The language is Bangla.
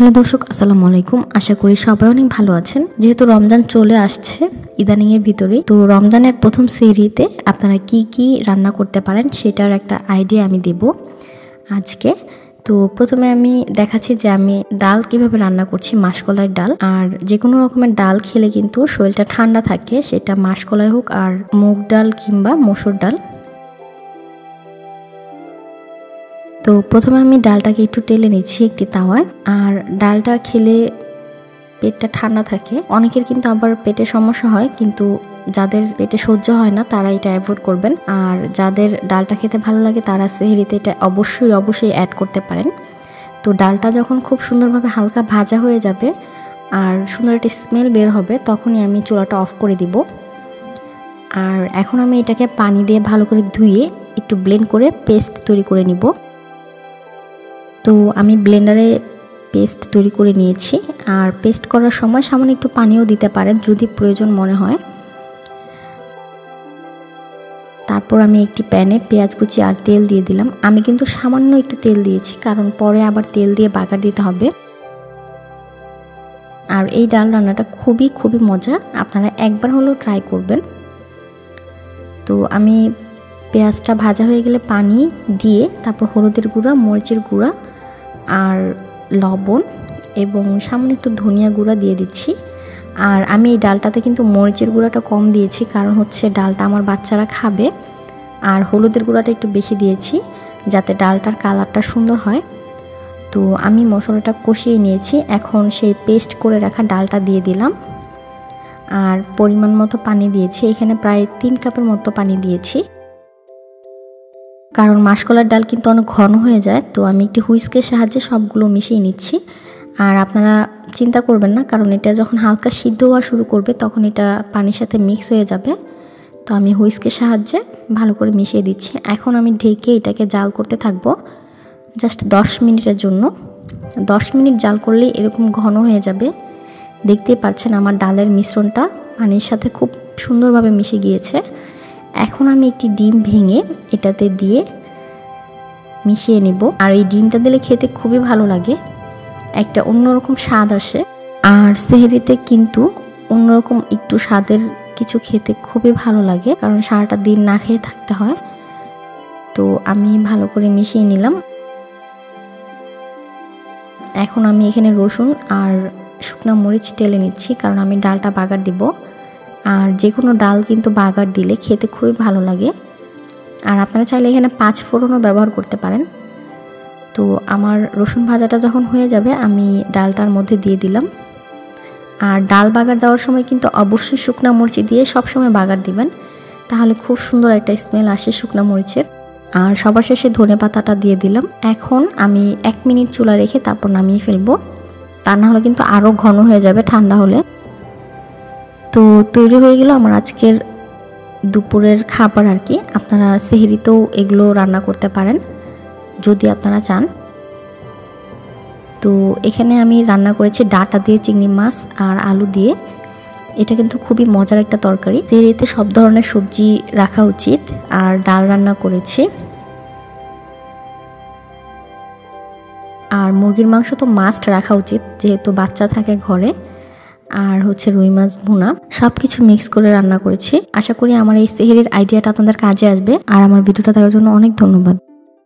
হ্যালো দর্শক, আসসালামু আলাইকুম। আশা করি সবাই অনেক ভালো আছেন। যেহেতু রমজান চলে আসছে ইদানিং এর ভিতরে, তো রমজানের প্রথম সেহরিতে আপনারা কি কি রান্না করতে পারেন সেটার একটা আইডিয়া আমি দেব আজকে। তো প্রথমে আমি দেখাচ্ছি যে আমি ডাল কিভাবে রান্না করছি, মাসকলাইয়ের ডাল। আর যে কোনো রকমের ডাল খেলে কিন্তু শরীরটা ঠান্ডা থাকে, সেটা মাসকলাই হোক আর মুগ ডাল কিংবা মসুর ডাল। তো প্রথমে আমি ডালটাকে একটু টেলে নিচ্ছি একটি তাওয়ায়। আর ডালটা খেলে পেটটা ঠান্ডা থাকে। অনেকের কিন্তু আবার পেটে সমস্যা হয়, কিন্তু যাদের পেটে সহ্য হয় না তারা এটা অ্যাভয়েড করবেন। আর যাদের ডালটা খেতে ভালো লাগে তারা সেহরিতে এটা অবশ্যই অ্যাড করতে পারেন। তো ডালটা যখন খুব সুন্দরভাবে হালকা ভাজা হয়ে যাবে আর সুন্দর একটা স্মেল বের হবে, তখনই আমি চুলাটা অফ করে দিব। আর এখন আমি এটাকে পানি দিয়ে ভালো করে ধুয়ে একটু ব্লেন্ড করে পেস্ট তৈরি করে নিব। তো আমি ব্লেন্ডারে পেস্ট তৈরি করে নিয়েছি। আর পেস্ট করার সময় সামান্য একটু পানিও দিতে পারেন যদি প্রয়োজন মনে হয়। তারপর আমি একটি প্যানে পেঁয়াজ কুচি আর তেল দিয়ে দিলাম। আমি কিন্তু সামান্য একটু তেল দিয়েছি, কারণ পরে আবার তেল দিয়ে বাগার দিতে হবে। আর এই ডাল রান্নাটা খুবই মজা, আপনারা একবার হলেও ট্রাই করবেন। তো আমি পেঁয়াজটা ভাজা হয়ে গেলে পানি দিয়ে তারপর হলুদের গুঁড়া, মরিচের গুঁড়া আর লবণ এবং সামান্য একটু ধনিয়া গুঁড়া দিয়ে দিচ্ছি। আর আমি এই ডালটাতে কিন্তু মরিচের গুঁড়াটা কম দিয়েছি, কারণ হচ্ছে ডালটা আমার বাচ্চারা খাবে। আর হলুদের গুঁড়াটা একটু বেশি দিয়েছি যাতে ডালটার কালারটা সুন্দর হয়। তো আমি মশলাটা কষিয়ে নিয়েছি। এখন সেই পেস্ট করে রাখা ডালটা দিয়ে দিলাম আর পরিমাণ মতো পানি দিয়েছি। এখানে প্রায় 3 কাপের মতো পানি দিয়েছি, কারণ মাসকলার ডাল কিন্তু অনেক ঘন হয়ে যায়। তো আমি একটি হুইস্কের সাহায্যে সবগুলো মিশিয়ে নিচ্ছি। আর আপনারা চিন্তা করবেন না, কারণ এটা যখন হালকা সিদ্ধ হওয়া শুরু করবে তখন এটা পানির সাথে মিক্স হয়ে যাবে। তো আমি হুইস্কের সাহায্যে ভালো করে মিশিয়ে দিচ্ছি। এখন আমি ঢেকে এটাকে জাল করতে থাকবো জাস্ট 10 মিনিটের জন্য। 10 মিনিট জাল করলেই এরকম ঘন হয়ে যাবে। দেখতেই পাচ্ছেন আমার ডালের মিশ্রণটা পানির সাথে খুব সুন্দরভাবে মিশে গিয়েছে। এখন আমি একটি ডিম ভেঙে এটাতে দিয়ে মিশিয়ে নিব। আর এই ডিমটা দিলে খেতে খুবই ভালো লাগে, একটা অন্যরকম স্বাদ আসে। আর সেহরিতে কিন্তু অন্যরকম একটু স্বাদের কিছু খেতে খুবই ভালো লাগে, কারণ সারাটা দিন না খেয়ে থাকতে হয়। তো আমি ভালো করে মিশিয়ে নিলাম। এখন আমি এখানে রসুন আর শুকনো মরিচ টেলে নিচ্ছি, কারণ আমি ডালটা বাগার দিব। আর যে কোনো ডাল কিন্তু বাগার দিলে খেতে খুবই ভালো লাগে। আর আপনারা চাইলে এখানে 5 ফোড়নও ব্যবহার করতে পারেন। তো আমার রসুন ভাজাটা যখন হয়ে যাবে আমি ডালটার মধ্যে দিয়ে দিলাম। আর ডাল বাগার দেওয়ার সময় কিন্তু অবশ্যই শুকনো মরিচ দিয়ে সবসময় বাগার দিবেন, তাহলে খুব সুন্দর একটা স্মেল আসে শুকনো মরিচের। আর সবার শেষে ধনেপাতাটা দিয়ে দিলাম। এখন আমি 1 মিনিট চুলা রেখে তারপর নামিয়ে ফেলবো, তা না হলে কিন্তু আরও ঘন হয়ে যাবে ঠান্ডা হলে। তো তৈরি হয়ে গেল আমার আজকের দুপুরের খাবার আর কি। আপনারা সেহরিতেও এগুলো রান্না করতে পারেন যদি আপনারা চান। তো এখানে আমি রান্না করেছি ডাঁটা দিয়ে চিংড়ি মাছ আর আলু দিয়ে। এটা কিন্তু খুবই মজার একটা তরকারি। সেহরিতে সব ধরনের সবজি রাখা উচিত। আর ডাল রান্না করেছি। আর মুরগির মাংস তো মাস্ট রাখা উচিত, যেহেতু বাচ্চা থাকে ঘরে। আর হচ্ছে রুই মাছ ভুনা, সবকিছু মিক্স করে রান্না করেছি। আশা করি আমার এই সেহরির আইডিয়াটা আপনাদের কাজে আসবে। আর আমার ভিডিওটা দেখার জন্য অনেক ধন্যবাদ।